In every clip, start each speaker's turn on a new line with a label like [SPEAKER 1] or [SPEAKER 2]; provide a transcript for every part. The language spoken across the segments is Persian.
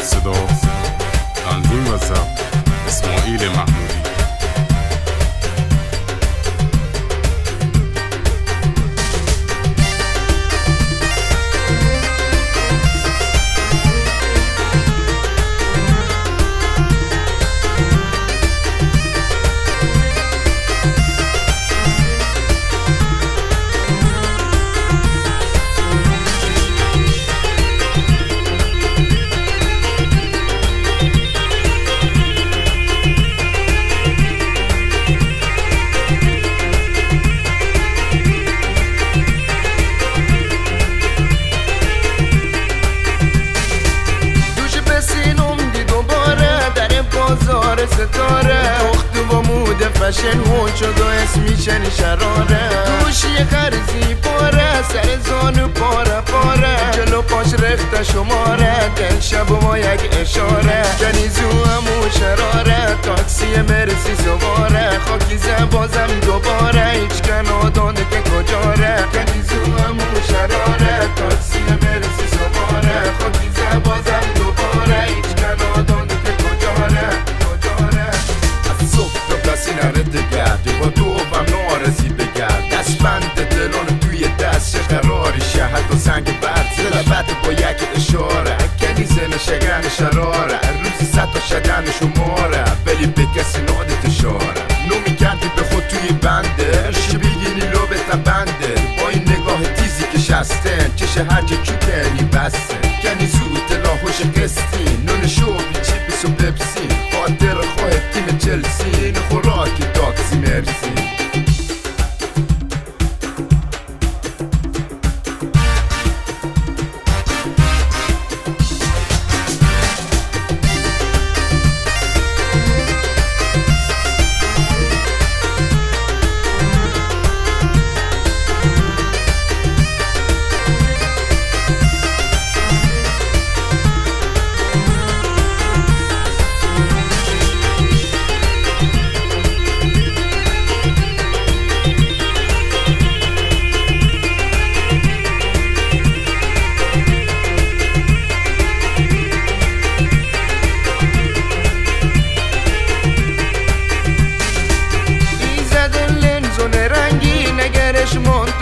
[SPEAKER 1] صدا تنظیم و ضبط اسماعیل محمودی.
[SPEAKER 2] ستاره دختو با مود فشن هون شد و اسمیشن شراره دوش یه خرزی پاره سر زانو پاره پاره جلو پاش رخت شماره دل شب و ما یک اشاره جنیزو همون شراره تاکسی مرسی سواره خاکی بازم دوباره هیچ کنادانه که کجاره جنیزو همون شراره تاکسی مرسی سواره خاکی بازم دوباره هیچ کنادانه که کجاره نره دگرد با تو و نارسی بگرد دست بند دلان توی دست چه قراری شهد و سنگ برد زلبت با یک اشاره کنیزن شگن شراره روزی 100 تا شدن شماره ولی به کسی نادت اشاره نو میکردی به خود توی بنده شبیگینی لو به تبنده با این نگاه تیزی که شستن چشه هرچه چوکنی بسته کنی زود دلاهوش قسطی نون شوبی چیپس و پپسی خاطر خواه تیم چلسی خوراکی تاکسی مرسی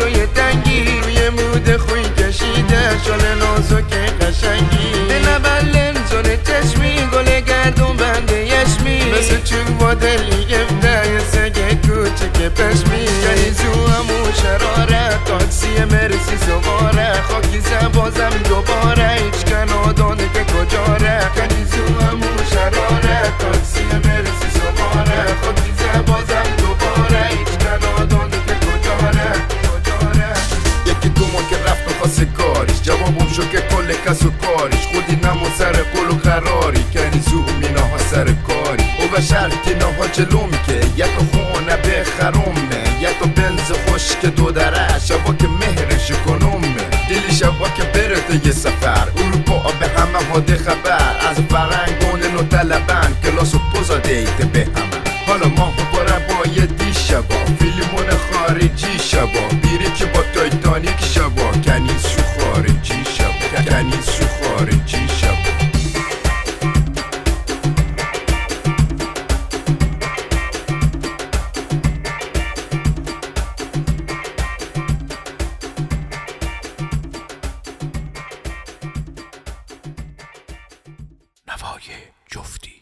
[SPEAKER 2] توی تنگی روی مود خوی کشیده شال نازو که قشنگی دل بلنزون چشمی گل گردون بنده یشمی مثل چوب با دلی گفته یه سگه کوچک پشمی کنیزو همون شراره تاکسی مرسی سواره خاکی بازم دوباره هیچ کنادانه که کجاره کنیزو همون شراره تاکسی مرسی سواره خاکی بازم دوباره هیچ کنادانه که کجاره دوما که رفتم خواسته کاریش جوابم شد که کل کس و کاریش خودی نمون سر قول و قراری کنی زومی نها سر کاری او به شرطی نها جلوم که یک خونه به خرومه یک بنز خوش که دو دره شبا که مهرش کنومه دلی شبا که برده یه سفر اروپا به همه هاده خبر از فرنگان نو طلبن کلاس و پوزا دیده به همه حالا ما باره باید دی شبا فیلمون خارجی شبا بیری که با تایتانیک شبا کنیز شو خارجی شبا کنیز شو خارجی شبا
[SPEAKER 3] نوای جفتی